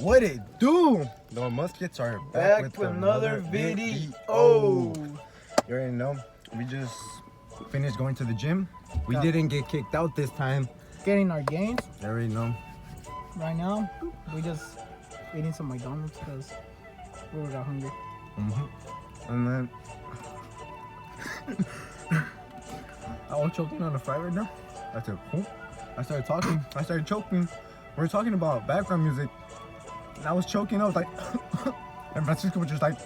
What it do? The Muskets are back with another video. You already know. We just finished going to the gym. We didn't get kicked out this time. Getting our gains. You already know. Right now, we just eating some McDonalds because we were that hungry. And then I was choking on the fry right now. I said, "Oh." I started talking. I started choking. We were talking about background music. And I was choking. I was like, and Francisco was just like,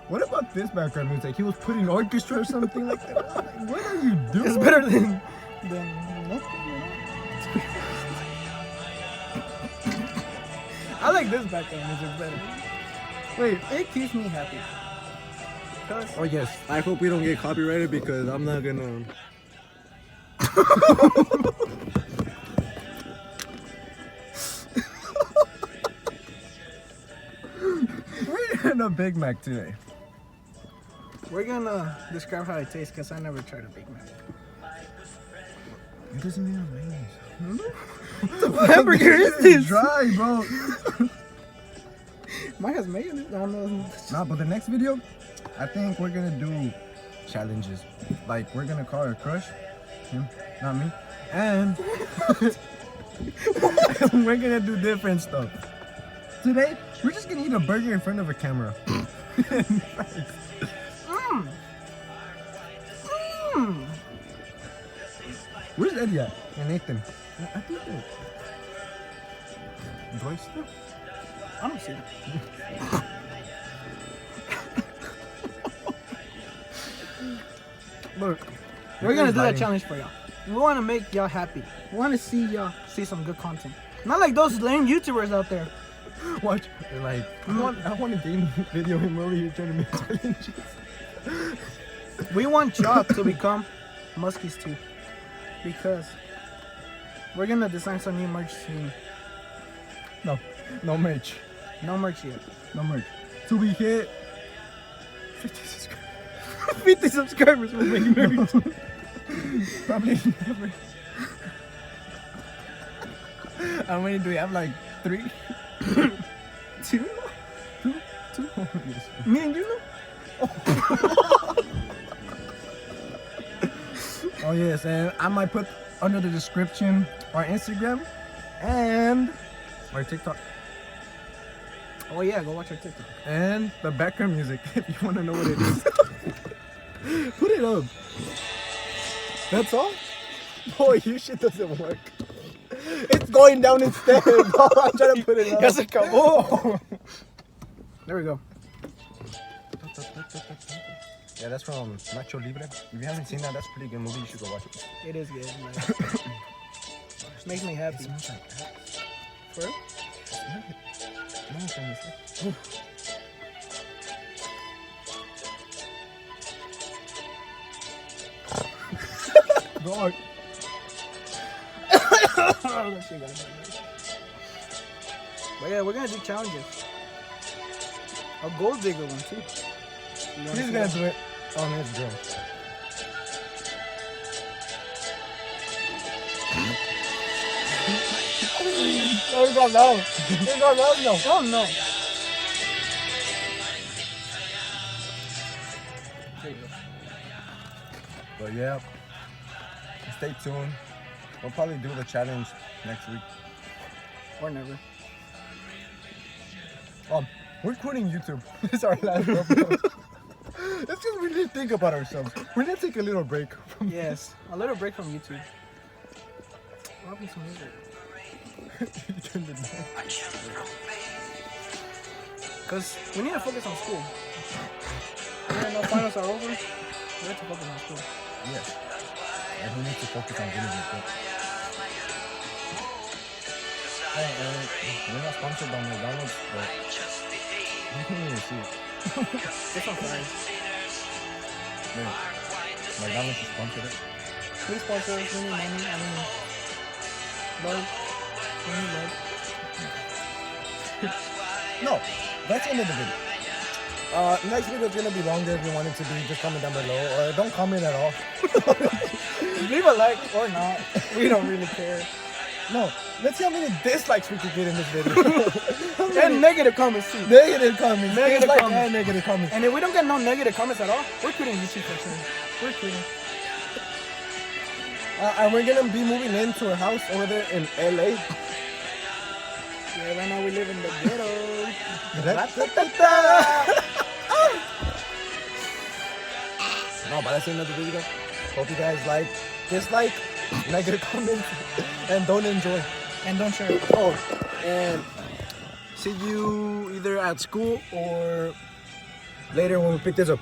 "What about this background music?" He was putting orchestra or something like that. I was like, what are you doing? It's better than nothing. I like this background music better. Wait, it keeps me happy. Oh yes, I hope we don't get copyrighted because I'm not gonna. We're eating a Big Mac today. We're gonna describe how it tastes because I never tried a Big Mac. It doesn't need mayonnaise. What the hamburger is this? Dry, bro. Mine has mayonnaise. No. Nah, but the next video, I think we're gonna do challenges. Like we're gonna call our crush, him, not me, and we're gonna do different stuff. Today, we're just gonna eat a burger in front of a camera. Where's Eddie at? And Nathan? I think they're... Do I still? I don't see it. Look, We're gonna do that challenge for y'all. We want to make y'all happy. We want to see y'all see some good content. Not like those lame YouTubers out there. Watch, like, I want a game video of him over here trying to make challenges. We want y'all to become Muskies too. Because we're gonna design some new merch soon. No merch. No merch yet. No merch. So we hit 50 subscribers. 50 subscribers will make merch. Probably never. How many do we have? Like 3? 2? 2? Oh, yes. Me and you know? Oh yes, and I might put under the description our Instagram and our TikTok. Oh yeah, go watch our TikTok. And the background music if you want to know what it is. Put it up. That's all? Boy, your shit doesn't work. It's going down instead. I'm trying to put it up. Yes, it come. Oh. There we go. Yeah, that's from Nacho Libre. If you haven't seen that, that's a pretty good movie. You should go watch it. It is good, man. Makes me happy. It smells like ass. For real? No, it's on this. God. But yeah, we're gonna do challenges. A gold digger one too. He's gonna do it on his drill. Oh, he's gone down. He's gone down. No. Oh no. There you go. But yeah, stay tuned. We'll probably do the challenge next week. Or never. We're quitting YouTube. It's our last episode. It's because we didn't think about ourselves. We're gonna take a little break. Yes, a little break from YouTube. I'll be some music. Turn it down. Cause we need to focus on school. When the finals are over, we have to focus on school. Yes. And we need to focus on getting this book. We're not sponsored by McDonald's, but you can't even see it. It's on fire. Yeah. McDonald's is sponsored it. Please sponsor us. We need money. I mean, love. We need love. No, that's the end of the video. Next video is gonna be longer if you want it to be. Just comment down below, or don't comment at all. Leave a like or not. We don't really care. No, Let's see how many dislikes we could get in this video. And negative comments too. Negative comments. Negative Dislike comments. and negative comments. And if we don't get no negative comments at all, we're quitting YouTube for sure. We're quitting. And we're gonna be moving into a house over there in LA. Yeah, right now we live in the ghetto. No, but that's another video. Hope you guys like, dislike, negative comments, and don't enjoy. And don't share it. Oh, and see you either at school or later when we pick this up.